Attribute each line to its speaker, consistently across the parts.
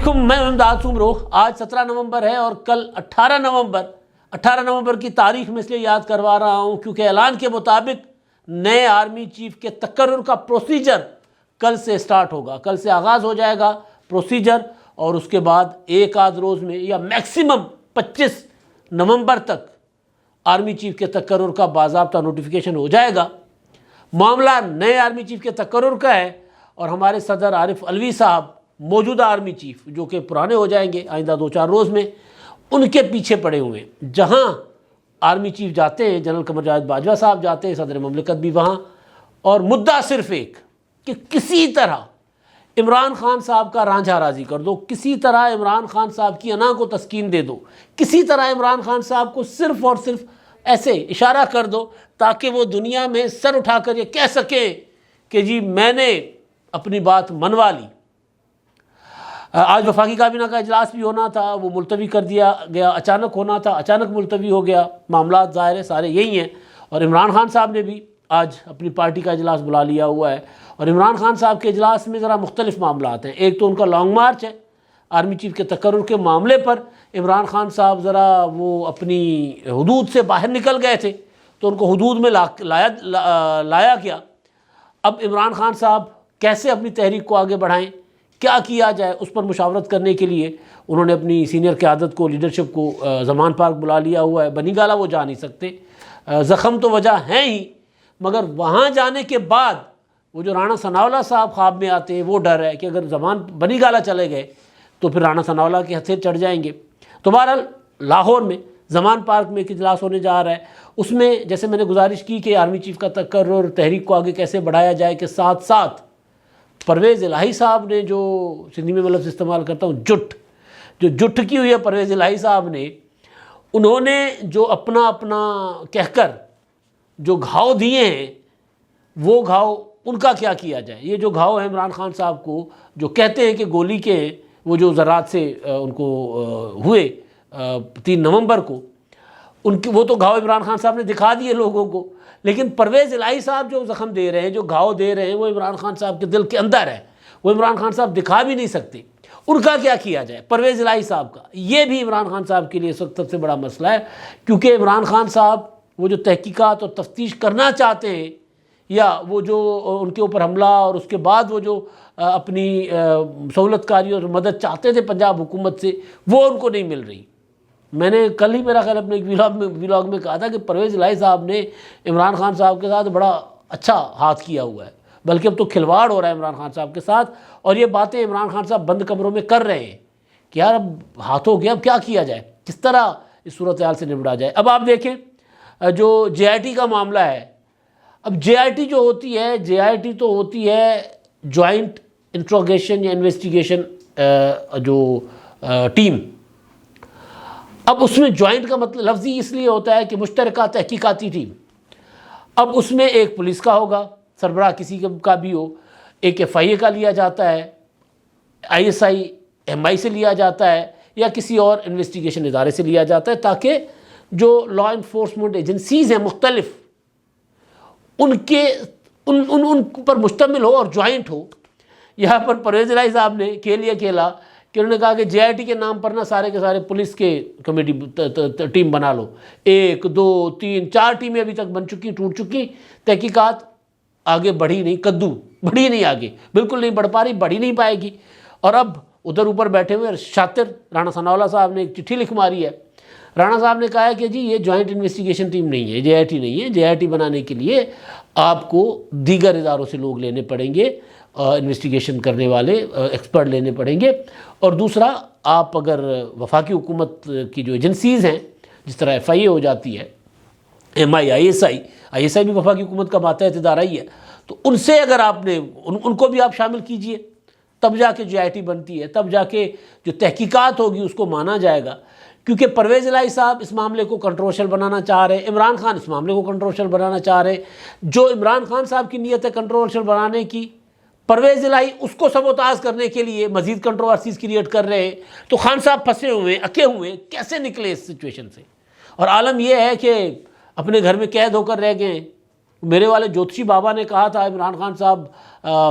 Speaker 1: علیکم، میں امداد سمرو۔ آج 17 نومبر ہے اور کل 18 نومبر کی تاریخ میں اس لیے یاد کروا رہا ہوں کیونکہ اعلان کے مطابق نئے آرمی چیف کے تقرر کا پروسیجر کل سے سٹارٹ ہوگا، کل سے آغاز ہو جائے گا پروسیجر، اور اس کے بعد ایک آدھ روز میں یا میکسیمم 25 نومبر تک آرمی چیف کے تقرر کا باضابطہ نوٹیفیکیشن ہو جائے گا۔ معاملہ نئے آرمی چیف کے تقرر کا ہے اور ہمارے صدر عارف علوی صاحب موجودہ آرمی چیف جو کہ پرانے ہو جائیں گے آئندہ 2-4 روز میں، ان کے پیچھے پڑے ہوئے ہیں۔ جہاں آرمی چیف جاتے ہیں، جنرل قمر جاوید باجوہ صاحب جاتے ہیں، صدر مملکت بھی وہاں، اور مدعا صرف ایک کہ کسی طرح عمران خان صاحب کا رانجھا راضی کر دو، کسی طرح عمران خان صاحب کی انا کو تسکین دے دو، کسی طرح عمران خان صاحب کو صرف اور صرف ایسے اشارہ کر دو تاکہ وہ دنیا میں سر اٹھا کر یہ کہہ سکیں کہ جی میں نے اپنی بات منوا لی۔ آج وفاقی کابینہ کا اجلاس بھی ہونا تھا، وہ ملتوی کر دیا گیا، اچانک ہونا تھا، اچانک ملتوی ہو گیا۔ معاملات ظاہر ہے سارے یہی ہیں، اور عمران خان صاحب نے بھی آج اپنی پارٹی کا اجلاس بلا لیا ہوا ہے، اور عمران خان صاحب کے اجلاس میں ذرا مختلف معاملات ہیں۔ ایک تو ان کا لانگ مارچ ہے آرمی چیف کے تقرر کے معاملے پر۔ عمران خان صاحب ذرا وہ اپنی حدود سے باہر نکل گئے تھے تو ان کو حدود میں لایا گیا۔ اب عمران خان صاحب کیسے اپنی تحریک کو آگے بڑھائیں، کیا کیا جائے، اس پر مشاورت کرنے کے لیے انہوں نے اپنی سینئر قیادت کو، لیڈرشپ کو زمان پارک بلا لیا ہوا ہے۔ بنی گالہ وہ جا نہیں سکتے، زخم تو وجہ ہیں ہی، مگر وہاں جانے کے بعد وہ جو رانا ثناءاللہ صاحب خواب میں آتے ہیں، وہ ڈر ہے کہ اگر بنی گالہ چلے گئے تو پھر رانا ثناءاللہ کے ہتھیلی چڑھ جائیں گے۔ تو بہرحال لاہور میں زمان پارک میں ایک اجلاس ہونے جا رہا ہے، اس میں جیسے میں نے گزارش کی کہ آرمی چیف کا تقرر، تحریک کو آگے کیسے بڑھایا جائے، کہ ساتھ ساتھ پرویز الہی صاحب نے، جو سندھی میں لفظ استعمال کرتا ہوں، جٹ کی ہوئی ہے پرویز الہی صاحب نے، انہوں نے جو اپنا کہہ کر جو گھاؤ دیے ہیں، وہ گھاؤ ان کا کیا کیا جائے۔ یہ جو گھاؤ ہیں عمران خان صاحب کو جو کہتے ہیں کہ گولی کے ہیں، وہ جو ذرات سے ان کو ہوئے 3 نومبر کو، وہ تو گھاؤ عمران خان صاحب نے دکھا دیے لوگوں کو، لیکن پرویز الہی صاحب جو زخم دے رہے ہیں، جو گھاؤ دے رہے ہیں، وہ عمران خان صاحب کے دل کے اندر ہے، وہ عمران خان صاحب دکھا بھی نہیں سکتے۔ ان کا کیا کیا جائے، پرویز الہی صاحب کا؟ یہ بھی عمران خان صاحب کے لیے اس وقت سب سے بڑا مسئلہ ہے، کیونکہ عمران خان صاحب وہ جو تحقیقات اور تفتیش کرنا چاہتے ہیں، یا وہ جو ان کے اوپر حملہ اور اس کے بعد وہ جو اپنی سہولت کاری اور مدد چاہتے تھے پنجاب حکومت سے، وہ ان کو نہیں مل رہی۔ میں نے کل ہی میرا خیال اپنے ایک ویلاگ میں کہا تھا کہ پرویز الہی صاحب نے عمران خان صاحب کے ساتھ بڑا اچھا ہاتھ کیا ہوا ہے، بلکہ اب تو کھلواڑ ہو رہا ہے عمران خان صاحب کے ساتھ، اور یہ باتیں عمران خان صاحب بند کمروں میں کر رہے ہیں کہ یار اب ہاتھ ہو گیا، اب کیا کیا جائے، کس طرح اس صورتحال سے نمٹا جائے۔ اب آپ دیکھیں جو JIT کا معاملہ ہے، اب JIT جو ہوتی ہے، JIT تو ہوتی ہے جوائنٹ انٹروگیشن یا انویسٹیگیشن جو ٹیم۔ اب اس میں جوائنٹ کا مطلب لفظی اس لیے ہوتا ہے کہ مشترکہ تحقیقاتی ٹیم۔ اب اس میں ایک پولیس کا ہوگا سربراہ، کسی کا بھی ہو، ایک FIA کا لیا جاتا ہے، ISI MI سے لیا جاتا ہے، یا کسی اور انویسٹیگیشن ادارے سے لیا جاتا ہے، تاکہ جو لا انفورسمنٹ ایجنسیز ہیں مختلف، ان پر مشتمل ہو اور جوائنٹ ہو۔ یہاں پر پرویز الہی صاحب نے کھیلا کہ انہوں نے کہا کہ JIT کے نام پر نہ سارے کے سارے پولیس کے کمیٹی ٹیم بنا لو، 1 2 3 4 ٹیمیں ابھی تک بن چکی، ٹوٹ چکی، تحقیقات آگے بڑھی نہیں، بڑھی نہیں، آگے بالکل نہیں بڑھ پا رہی، بڑھی نہیں پائے گی۔ اور اب ادھر اوپر بیٹھے ہوئے شاطر رانا ثناءاللہ صاحب نے ایک چٹھی لکھ ماری ہے۔ رانا صاحب نے کہا ہے کہ جی یہ جوائنٹ انویسٹیگیشن ٹیم نہیں ہے، JIT نہیں ہے، JIT بنانے کے لیے آپ کو دیگر اداروں سے لوگ لینے پڑیں گے، انویسٹیگیشن کرنے والے ایکسپرٹ لینے پڑیں گے، اور دوسرا آپ اگر وفاقی حکومت کی جو ایجنسیز ہیں، جس طرح FIA ہو جاتی ہے، MI ISI بھی وفاقی حکومت کا ماتحت ادارہ ہی ہے، تو ان سے اگر آپ نے ان کو بھی آپ شامل کیجئے، تب جا کے JIT بنتی ہے، تب جا کے جو تحقیقات ہوگی اس کو مانا جائے گا۔ کیونکہ پرویز الہی صاحب اس معاملے کو کنٹروورشل بنانا چاہ رہے ہیں، عمران خان اس معاملے کو کنٹروورشل بنانا چاہ رہے ہیں۔ جو عمران خان صاحب کی نیت ہے کنٹروورشل بنانے کی، پرویز الہی اس کو سبوتاژ کرنے کے لیے مزید کنٹروورسیز کریٹ کر رہے ہیں۔ تو خان صاحب پھنسے ہوئے، اکے ہوئے، کیسے نکلے اس سچویشن سے؟ اور عالم یہ ہے کہ اپنے گھر میں قید ہو کر رہ گئے۔ میرے والے جوتشی بابا نے کہا تھا عمران خان صاحب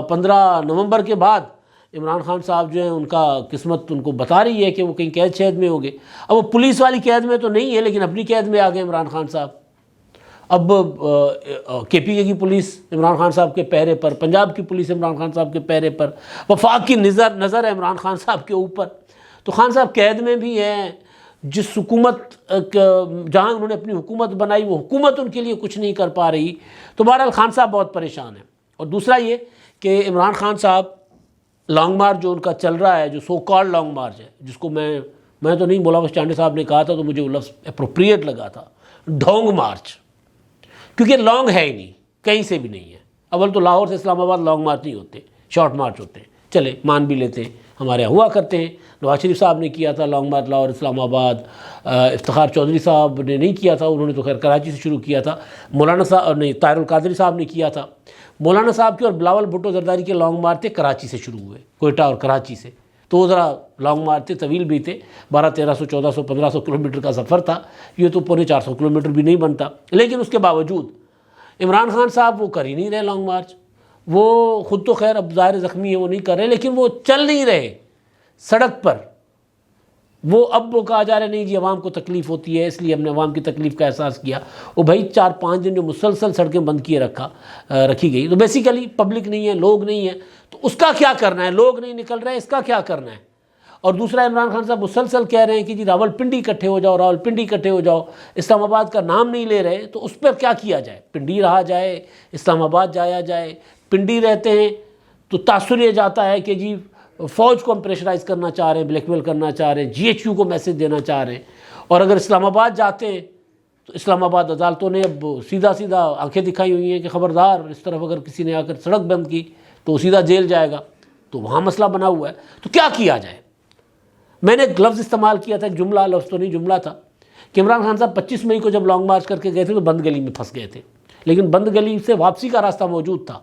Speaker 1: 15 نومبر کے بعد عمران خان صاحب جو ہیں ان کا قسمت ان کو بتا رہی ہے کہ وہ کہیں قید شید میں ہوں گے. اب وہ پولیس والی قید میں تو نہیں ہے لیکن اپنی قید میں آ گئے عمران خان صاحب. اب کے پی کے کی پولیس عمران خان صاحب کے پہرے پر، پنجاب کی پولیس عمران خان صاحب کے پہرے پر، وفاق کی نظر ہے عمران خان صاحب کے اوپر. تو خان صاحب قید میں بھی ہیں. جس حکومت جہاں انہوں نے اپنی حکومت بنائی وہ حکومت ان کے لیے کچھ نہیں کر پا رہی. تو بہرحال خان صاحب بہت پریشان ہیں. اور دوسرا یہ کہ عمران خان صاحب لانگ مارچ جو ان کا چل رہا ہے، جو سو کالڈ لانگ مارچ ہے، جس کو میں تو نہیں بولا، بس چانڈے صاحب نے کہا تھا تو مجھے وہ لفظ اپروپریٹ لگا تھا، ڈھونگ مارچ. کیونکہ لانگ ہے ہی نہیں، کہیں سے بھی نہیں ہے. اول تو لاہور سے اسلام آباد لانگ مارچ نہیں ہوتے، شارٹ مارچ ہوتے ہیں. چلے مان بھی لیتے ہیں، ہمارے یہاں ہوا کرتے ہیں. نواز شریف صاحب نے کیا تھا لانگ مارچ لاہور اسلام آباد. افتخار چودھری صاحب نے نہیں کیا تھا، انہوں نے تو خیر کراچی سے شروع کیا تھا. مولانا صاحب نہیں، طاہر القادری صاحب نے کیا تھا. مولانا صاحب کے اور بلاول بھٹو زرداری کے لانگ مارچ تھے کراچی سے شروع ہوئے، کوئٹہ اور کراچی سے. تو وہ ذرا لانگ مارچ تھے، طویل بھی تھے. 1300 1400 1500 کلومیٹر کا سفر تھا. یہ تو 450 کلومیٹر بھی نہیں بنتا. لیکن اس کے باوجود عمران خان صاحب وہ کر ہی نہیں رہے لانگ مارچ. وہ خود تو خیر اب ظاہر زخمی ہے، وہ نہیں کر رہے، لیکن وہ چل نہیں رہے سڑک پر. وہ کہا جا رہا ہے نہیں جی عوام کو تکلیف ہوتی ہے اس لیے ہم نے عوام کی تکلیف کا احساس کیا. وہ بھائی 4-5 دن جو مسلسل سڑکیں بند کیے رکھی گئی، تو بیسیکلی پبلک نہیں ہے، لوگ نہیں ہیں، تو اس کا کیا کرنا ہے؟ لوگ نہیں نکل رہے، اس کا کیا کرنا ہے؟ اور دوسرا عمران خان صاحب مسلسل کہہ رہے ہیں کہ جی راولپنڈی اکٹھے ہو جاؤ، راولپنڈی اکٹھے ہو جاؤ. اسلام آباد کا نام نہیں لے رہے، تو اس پر کیا کیا جائے؟ پنڈی رہا جائے، اسلام آباد جایا جائے. پنڈی رہتے ہیں تو تاثر یہ جاتا ہے کہ جی فوج کو ہم پریشرائز کرنا چاہ رہے ہیں، بلیک میل کرنا چاہ رہے ہیں، جی ایچ یو کو میسج دینا چاہ رہے ہیں. اور اگر اسلام آباد جاتے ہیں تو اسلام آباد عدالتوں نے اب سیدھا آنکھیں دکھائی ہوئی ہیں کہ خبردار اس طرف اگر کسی نے آ کر سڑک بند کی تو وہ سیدھا جیل جائے گا. تو وہاں مسئلہ بنا ہوا ہے. تو کیا کیا جائے؟ میں نے ایک لفظ استعمال کیا تھا، ایک جملہ، لفظ تو نہیں جملہ تھا، کہ عمران خان صاحب 25 مئی کو جب لانگ مارچ کر کے گئے تھے تو بند گلی میں پھنس گئے تھے، لیکن بند گلی سے واپسی کا راستہ موجود تھا.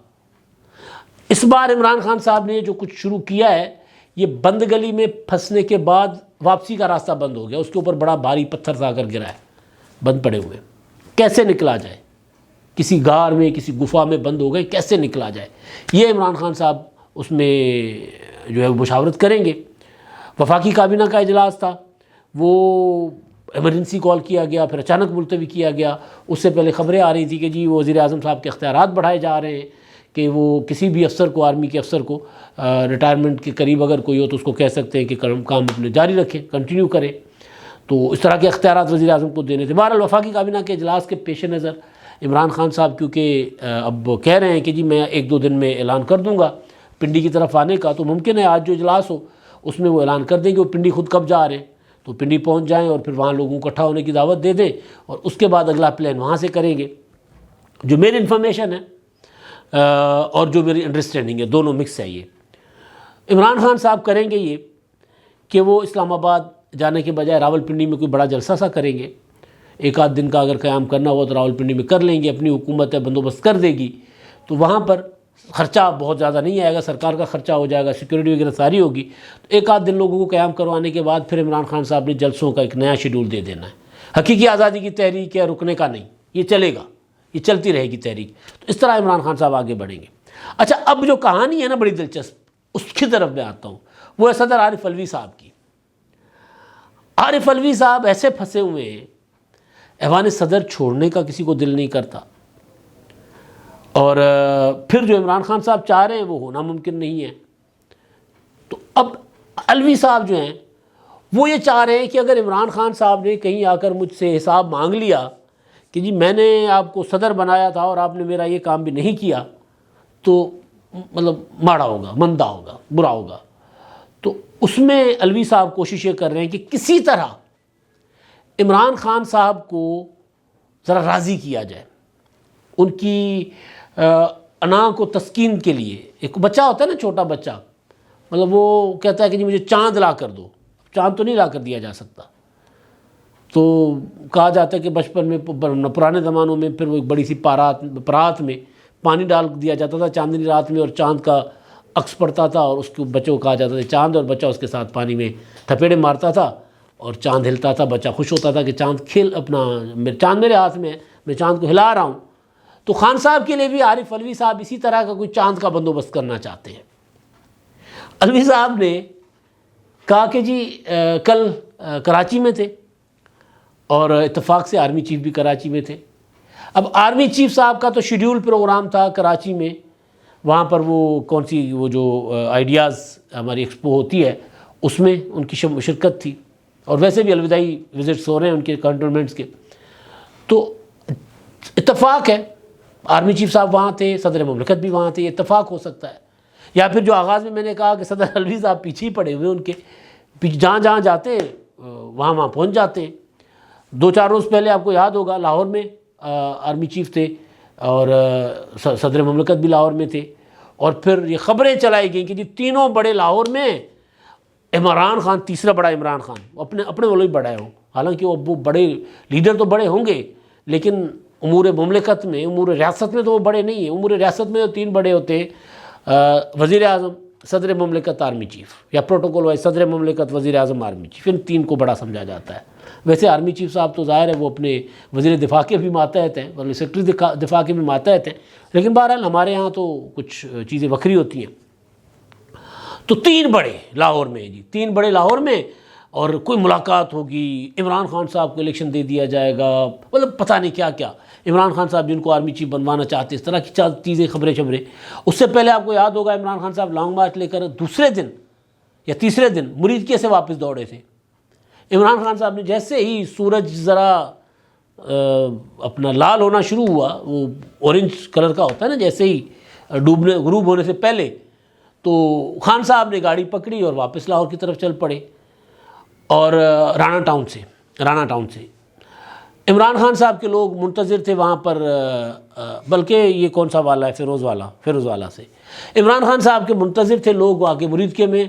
Speaker 1: اس بار عمران خان صاحب نے جو کچھ شروع کیا ہے، یہ بند گلی میں پھنسنے کے بعد واپسی کا راستہ بند ہو گیا. اس کے اوپر بڑا بھاری پتھر سا کر گرا ہے، بند پڑے ہوئے. کیسے نکلا جائے؟ کسی غار میں، کسی گفا میں بند ہو گئے، کیسے نکلا جائے؟ یہ عمران خان صاحب اس میں جو ہے مشاورت کریں گے. وفاقی کابینہ کا اجلاس تھا، وہ ایمرجنسی کال کیا گیا، پھر اچانک ملتوی کیا گیا. اس سے پہلے خبریں آ رہی تھی کہ جی وزیر اعظم صاحب کے اختیارات بڑھائے جا رہے ہیں، کہ وہ کسی بھی افسر کو، آرمی کے افسر کو ریٹائرمنٹ کے قریب اگر کوئی ہو تو اس کو کہہ سکتے ہیں کہ کام اپنے جاری رکھیں، کنٹینیو کریں. تو اس طرح کے اختیارات وزیر اعظم کو دینے تھے. بہرحال وفاقی کابینہ کے اجلاس کے پیش نظر عمران خان صاحب کیونکہ اب کہہ رہے ہیں کہ جی میں 1-2 دن میں اعلان کر دوں گا پنڈی کی طرف آنے کا، تو ممکن ہے آج جو اجلاس ہو اس میں وہ اعلان کر دیں کہ وہ پنڈی خود کب جا رہے ہیں، تو پنڈی پہنچ جائیں اور پھر وہاں لوگوں کو اکٹھا ہونے کی دعوت دے دیں، اور اس کے بعد اگلا پلان وہاں سے کریں گے. جو میری انفارمیشن ہے اور جو میری انڈرسٹینڈنگ ہے، دونوں مکس ہے. یہ عمران خان صاحب کریں گے یہ کہ وہ اسلام آباد جانے کے بجائے راولپنڈی میں کوئی بڑا جلسہ سا کریں گے. 1-8 دن کا اگر قیام کرنا ہو تو راولپنڈی میں کر لیں گے، اپنی حکومت ہے بندوبست کر دے گی. تو وہاں پر خرچہ بہت زیادہ نہیں آئے گا، سرکار کا خرچہ ہو جائے گا، سیکورٹی وغیرہ ساری ہوگی. تو 1-8 دن لوگوں کو قیام کروانے کے بعد پھر عمران خان صاحب نے جلسوں کا ایک نیا شیڈول دے دینا ہے. حقیقی آزادی کی تحریک ہے، رکنے کا نہیں، یہ چلے گا، یہ چلتی رہے گی تحریک. تو اس طرح عمران خان صاحب آگے بڑھیں گے. اچھا، اب جو کہانی ہے نا بڑی دلچسپ، اس کی طرف میں آتا ہوں. وہ ہے صدر عارف علوی صاحب کی. عارف علوی صاحب ایسے پھنسے ہوئے ہیں، ایوان صدر چھوڑنے کا کسی کو دل نہیں کرتا، اور پھر جو عمران خان صاحب چاہ رہے ہیں وہ ہونا ممکن نہیں ہے. تو اب علوی صاحب جو ہیں وہ یہ چاہ رہے ہیں کہ اگر عمران خان صاحب نے کہیں آ کر مجھ سے حساب مانگ لیا کہ جی میں نے آپ کو صدر بنایا تھا اور آپ نے میرا یہ کام بھی نہیں کیا، تو مطلب ماڑا ہوگا، مندہ ہوگا، برا ہوگا. تو اس میں علوی صاحب کوشش یہ کر رہے ہیں کہ کسی طرح عمران خان صاحب کو ذرا راضی کیا جائے، ان کی انا کو تسکین کے لیے. ایک بچہ ہوتا ہے نا، چھوٹا بچہ، مطلب وہ کہتا ہے کہ جی مجھے چاند لا کر دو. چاند تو نہیں لا کر دیا جا سکتا. تو کہا جاتا ہے کہ بچپن میں پرانے زمانوں میں پھر وہ ایک بڑی سی پرات میں پانی ڈال دیا جاتا تھا چاندنی رات میں، اور چاند کا عکس پڑتا تھا، اور اس کے بچے کو کہا جاتا تھا چاند، اور بچہ اس کے ساتھ پانی میں تھپیڑے مارتا تھا اور چاند ہلتا تھا. بچہ خوش ہوتا تھا کہ چاند چاند میرے ہاتھ میں ہے، میں چاند کو ہلا رہا ہوں. تو خان صاحب کے لیے بھی عارف علوی صاحب اسی طرح کا کوئی چاند کا بندوبست کرنا چاہتے ہیں. الوی صاحب نے کہا کہ جی کل کراچی میں تھے اور اتفاق سے آرمی چیف بھی کراچی میں تھے. اب آرمی چیف صاحب کا تو شیڈیول پروگرام تھا کراچی میں، وہاں پر وہ کون سی وہ جو آئیڈیاز ہماری ایکسپو ہوتی ہے اس میں ان کی شرکت تھی، اور ویسے بھی الوداعی وزٹس ہو رہے ہیں ان کے کنٹونمنٹس کے. تو اتفاق ہے آرمی چیف صاحب وہاں تھے، صدر مملکت بھی وہاں تھے، یہ اتفاق ہو سکتا ہے. یا پھر جو آغاز میں نے کہا کہ صدر الوی صاحب پیچھے ہی پڑے ہوئے ان کے، جہاں جہاں جاتے ہیں وہاں پہنچ جاتے ہیں. 2-4 روز پہلے آپ کو یاد ہوگا لاہور میں آرمی چیف تھے اور صدر مملکت بھی لاہور میں تھے، اور پھر یہ خبریں چلائی گئیں کہ جی تینوں بڑے لاہور میں، عمران خان تیسرا بڑا، عمران خان اپنے والوں ہی بڑا ہے وہ، حالانکہ وہ بڑے لیڈر تو بڑے ہوں گے لیکن امور مملکت میں، امور ریاست میں تو وہ بڑے نہیں ہیں. امور ریاست میں تو 3 بڑے ہوتے ہیں، وزیر اعظم، صدر مملکت، آرمی چیف، یا پروٹوکول وائز صدر مملکت، وزیر اعظم، آرمی چیف، ان 3 کو بڑا سمجھا جاتا ہے. ویسے آرمی چیف صاحب تو ظاہر ہے وہ اپنے وزیر دفاع کے بھی ماتحت ہیں، مطلب سیکرٹری دفاع کے بھی ماتحت ہیں، لیکن بہرحال ہمارے یہاں تو کچھ چیزیں وکری ہوتی ہیں. تو 3 بڑے لاہور میں جی، 3 بڑے لاہور میں، اور کوئی ملاقات ہوگی، عمران خان صاحب کو الیکشن دے دیا جائے گا، مطلب پتہ نہیں کیا کیا. عمران خان صاحب جن کو آرمی چیف بنوانا چاہتے، اس طرح کی چیزیں، خبریں. اس سے پہلے آپ کو یاد ہوگا عمران خان صاحب لانگ مارچ لے کر دوسرے دن یا تیسرے دن مریدکیے سے واپس دوڑے تھے. عمران خان صاحب نے جیسے ہی سورج ذرا اپنا لال ہونا شروع ہوا، وہ اورنج کلر کا ہوتا ہے نا، جیسے ہی غروب ہونے سے پہلے، تو خان صاحب نے گاڑی پکڑی اور واپس لاہور کی طرف چل پڑے. اور رانا ٹاؤن سے عمران خان صاحب کے لوگ منتظر تھے وہاں پر، بلکہ یہ کون سا والا ہے، فیروز والا سے عمران خان صاحب کے منتظر تھے لوگ وہاں کے مریدکے میں.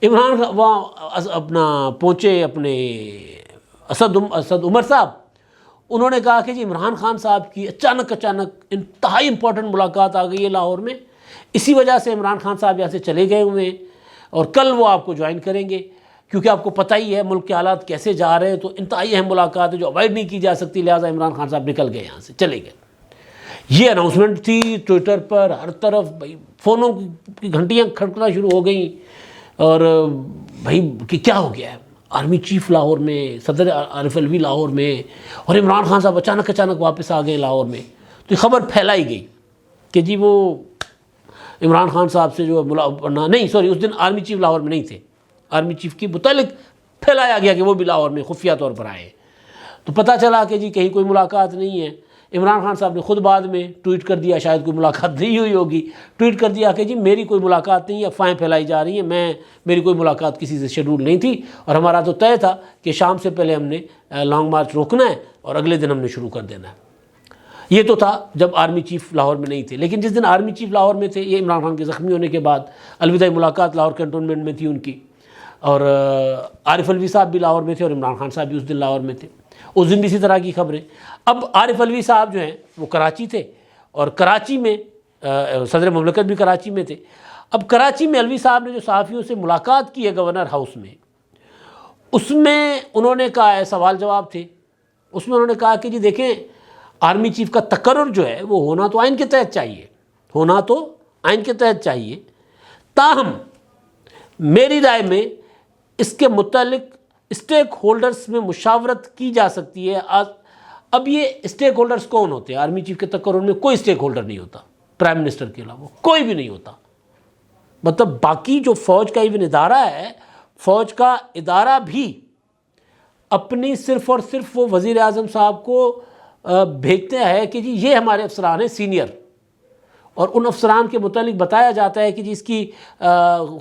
Speaker 1: عمران خان وہاں اپنا پہنچے، اپنے اسد عمر صاحب، انہوں نے کہا کہ جی عمران خان صاحب کی اچانک انتہائی امپورٹنٹ ملاقات آ گئی ہے لاہور میں، اسی وجہ سے عمران خان صاحب یہاں سے چلے گئے ہوئے ہیں اور کل وہ آپ کو جوائن کریں گے، کیونکہ آپ کو پتہ ہی ہے ملک کے حالات کیسے جا رہے ہیں. تو انتہائی اہم ملاقات ہے جو اوائڈ نہیں کی جا سکتی، لہٰذا عمران خان صاحب نکل گئے، یہاں سے چلے گئے. یہ اناؤنسمنٹ تھی ٹویٹر پر، ہر طرف بھائی فونوں کی گھنٹیاں کھڑکنا شروع ہو گئیں، اور بھائی کہ کیا ہو گیا ہے، آرمی چیف لاہور میں، صدر عارف الوی لاہور میں، اور عمران خان صاحب اچانک واپس آ گئے لاہور میں. تو یہ خبر پھیلائی گئی کہ جی وہ عمران خان صاحب سے جو اس دن آرمی چیف لاہور میں نہیں تھے، آرمی چیف کی متعلق پھیلایا گیا کہ وہ بھی لاہور میں خفیہ طور پر آئے. تو پتہ چلا کہ جی کہیں کوئی ملاقات نہیں ہے. عمران خان صاحب نے خود بعد میں ٹویٹ کر دیا، شاید کوئی ملاقات نہیں ہوئی ہوگی، ٹویٹ کر دیا کہ جی میری کوئی ملاقات نہیں ہے، افواہیں پھیلائی جا رہی ہیں، میری کوئی ملاقات کسی سے شیڈول نہیں تھی، اور ہمارا تو طے تھا کہ شام سے پہلے ہم نے لانگ مارچ روکنا ہے اور اگلے دن ہم نے شروع کر دینا ہے. یہ تو تھا جب آرمی چیف لاہور میں نہیں تھے. لیکن جس دن آرمی چیف لاہور میں تھے، یہ عمران خان کے زخمی ہونے کے بعد الوداعی ملاقات لاہور کنٹونمنٹ میں تھی ان کی، اور عارف الوی صاحب بھی لاہور میں تھے اور عمران خان صاحب بھی اس دن لاہور میں تھے. اس دن بھی اسی طرح کی خبریں. اب عارف الوی صاحب جو ہیں وہ کراچی تھے، اور کراچی میں صدر مملکت بھی کراچی میں تھے. اب کراچی میں الوی صاحب نے جو صحافیوں سے ملاقات کی ہے گورنر ہاؤس میں، اس میں انہوں نے کہا ہے، سوال جواب تھے، اس میں انہوں نے کہا کہ جی دیکھیں آرمی چیف کا تقرر جو ہے وہ ہونا تو آئین کے تحت چاہیے، تاہم میری رائے میں اس کے متعلق اسٹیک ہولڈرز میں مشاورت کی جا سکتی ہے. اب یہ اسٹیک ہولڈرز کون ہوتے ہیں؟ آرمی چیف کے تقرر میں کوئی اسٹیک ہولڈر نہیں ہوتا، پرائم منسٹر کے علاوہ کوئی بھی نہیں ہوتا. مطلب باقی جو فوج کا ایون ادارہ ہے، فوج کا ادارہ بھی اپنی صرف اور صرف وہ وزیر اعظم صاحب کو بھیجتے ہیں کہ جی یہ ہمارے افسران ہیں سینئر، اور ان افسران کے متعلق بتایا جاتا ہے کہ جی اس کی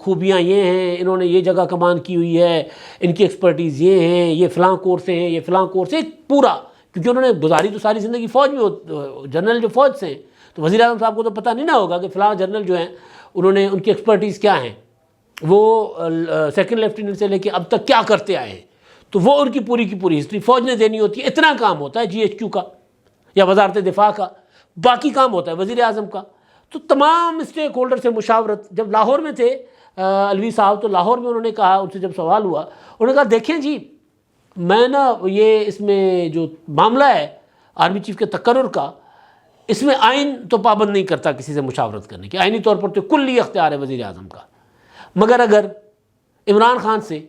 Speaker 1: خوبیاں یہ ہیں، انہوں نے یہ جگہ کمان کی ہوئی ہے، ان کی ایکسپرٹیز یہ ہیں، یہ فلاں کورس ہیں، یہ فلاں کورس ہے پورا، کیونکہ انہوں نے گزاری تو ساری زندگی فوج میں، جنرل جو فوج سے ہیں، تو وزیر اعظم صاحب کو تو پتہ نہیں نہ ہوگا کہ فلاں جنرل جو ہیں انہوں نے ان کی ایکسپرٹیز کیا ہیں، وہ سیکنڈ لیفٹیننٹ سے لے کے اب تک کیا کرتے آئے ہیں. تو وہ ان کی پوری ہسٹری فوج نے دینی ہوتی ہے. اتنا کام ہوتا ہے GHQ کا یا وزارت دفاع کا، باقی کام ہوتا ہے وزیر اعظم کا. تو تمام اسٹیک ہولڈر سے مشاورت. جب لاہور میں تھے الوی صاحب، تو لاہور میں انہوں نے کہا، ان سے جب سوال ہوا، انہوں نے کہا دیکھیں جی میں یہ اس میں جو معاملہ ہے آرمی چیف کے تقرر کا، اس میں آئین تو پابند نہیں کرتا کسی سے مشاورت کرنے کی، آئینی طور پر تو کلی اختیار ہے وزیر اعظم کا. مگر اگر عمران خان سے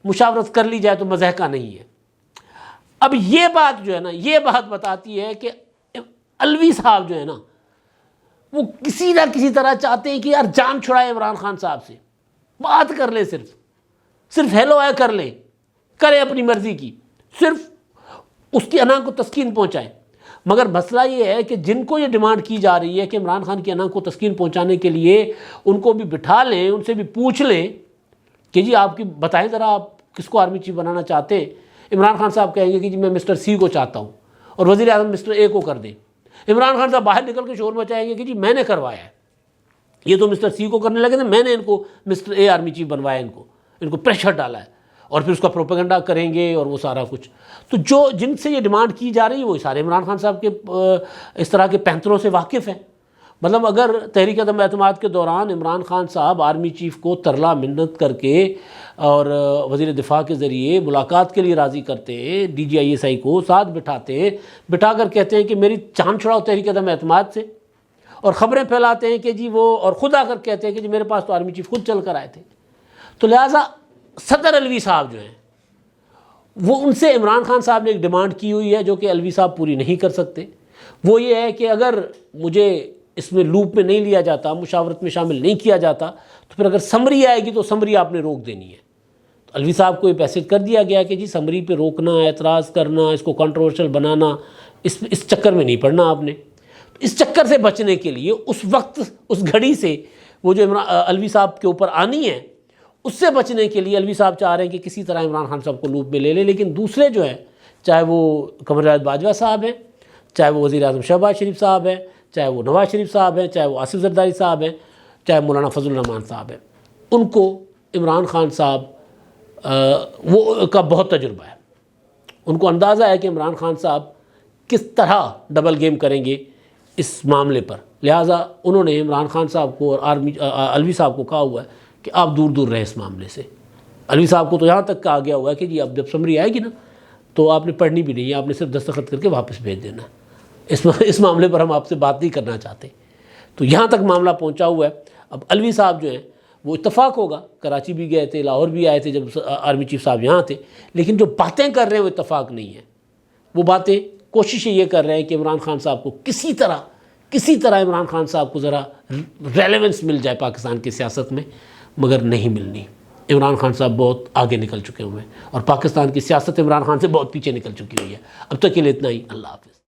Speaker 1: مشاورت کر لی جائے تو مزاح کا نہیں ہے۔ اب یہ بات جو ہے نا، یہ بات بتاتی ہے کہ علوی صاحب جو ہے نا وہ کسی نہ کسی طرح چاہتے ہیں کہ یار جان چھڑائے عمران خان صاحب سے، بات کر لیں، صرف ہیلو ہے کر لیں، کریں اپنی مرضی کی، صرف اس کی انا کو تسکین پہنچائیں۔ مگر مسئلہ یہ ہے کہ جن کو یہ ڈیمانڈ کی جا رہی ہے کہ عمران خان کی انا کو تسکین پہنچانے کے لیے ان کو بھی بٹھا لیں، ان سے بھی پوچھ لیں کہ جی آپ کی بتائیں ذرا آپ کس کو آرمی چیف بنانا چاہتے ہیں۔ عمران خان صاحب کہیں گے کہ جی میں مسٹر سی کو چاہتا ہوں، اور وزیر اعظم مسٹر اے کو کر دیں۔ عمران خان صاحب باہر نکل کے شور مچائیں گے کہ جی میں نے کروایا ہے، یہ تو مسٹر سی کو کرنے لگے تھے، میں نے ان کو مسٹر اے آرمی چیف بنوایا، ان کو پریشر ڈالا ہے، اور پھر اس کا پروپیگنڈا کریں گے اور وہ سارا کچھ۔ تو جن سے یہ ڈیمانڈ کی جا رہی ہے وہ سارے عمران خان صاحب کے اس طرح کے پینتروں سے واقف ہیں۔ مطلب اگر تحریک عدم اعتماد کے دوران عمران خان صاحب آرمی چیف کو ترلا منت کر کے اور وزیر دفاع کے ذریعے ملاقات کے لیے راضی کرتے ہیں، D G I S I کو ساتھ بٹھاتے ہیں، بٹھا کر کہتے ہیں کہ میری جان چھڑاؤ تحریک عدم اعتماد سے، اور خبریں پھیلاتے ہیں کہ جی وہ، اور خود آ کر کہتے ہیں کہ جی میرے پاس تو آرمی چیف خود چل کر آئے تھے، تو لہٰذا صدر علوی صاحب جو ہیں وہ ان سے عمران خان صاحب نے ایک ڈیمانڈ کی ہوئی ہے جو کہ علوی صاحب پوری نہیں کر سکتے۔ وہ یہ ہے کہ اگر مجھے اس میں لوپ میں نہیں لیا جاتا، مشاورت میں شامل نہیں کیا جاتا، تو پھر اگر سمری آئے گی تو سمری آپ نے روک دینی ہے۔ تو علوی صاحب کو یہ پیسج کر دیا گیا کہ جی سمری پہ روکنا، اعتراض کرنا، اس کو کنٹروورشل بنانا، اس چکر میں نہیں پڑنا آپ نے۔ اس چکر سے بچنے کے لیے اس وقت، اس گھڑی سے وہ جو علوی صاحب کے اوپر آنی ہے، اس سے بچنے کے لیے علوی صاحب چاہ رہے ہیں کہ کسی طرح عمران خان صاحب کو لوپ میں لے لیں۔ لیکن دوسرے جو ہیں، چاہے وہ قمر جاوید باجوہ صاحب ہیں، چاہے وہ وزیر اعظم شہباز شریف صاحب ہیں، چاہے وہ نواز شریف صاحب ہیں، چاہے وہ آصف زرداری صاحب ہیں، چاہے مولانا فضل الرحمان صاحب ہیں، ان کو عمران خان صاحب وہ کا بہت تجربہ ہے۔ ان کو اندازہ ہے کہ عمران خان صاحب کس طرح ڈبل گیم کریں گے اس معاملے پر، لہٰذا انہوں نے عمران خان صاحب کو اور علوی صاحب کو کہا ہوا ہے کہ آپ دور دور رہیں اس معاملے سے۔ علوی صاحب کو تو یہاں تک کہا گیا ہوا ہے کہ جی اب جب سمری آئے گی نا تو آپ نے پڑھنی بھی نہیں ہے، آپ نے صرف دستخط کر کے واپس بھیج دینا ہے، اس معاملے پر ہم آپ سے بات نہیں کرنا چاہتے۔ تو یہاں تک معاملہ پہنچا ہوا ہے۔ اب علوی صاحب جو ہیں وہ اتفاق ہوگا، کراچی بھی گئے تھے، لاہور بھی آئے تھے جب آرمی چیف صاحب یہاں تھے، لیکن جو باتیں کر رہے ہیں وہ اتفاق نہیں ہے۔ وہ باتیں، کوششیں یہ کر رہے ہیں کہ عمران خان صاحب کو کسی طرح عمران خان صاحب کو ذرا ریلیونس مل جائے پاکستان کی سیاست میں، مگر نہیں ملنی۔ عمران خان صاحب بہت آگے نکل چکے ہوئے ہیں، اور پاکستان کی سیاست عمران خان سے بہت پیچھے نکل چکی ہوئی ہے۔ اب تک کے لیے اتنا ہی، اللہ حافظ۔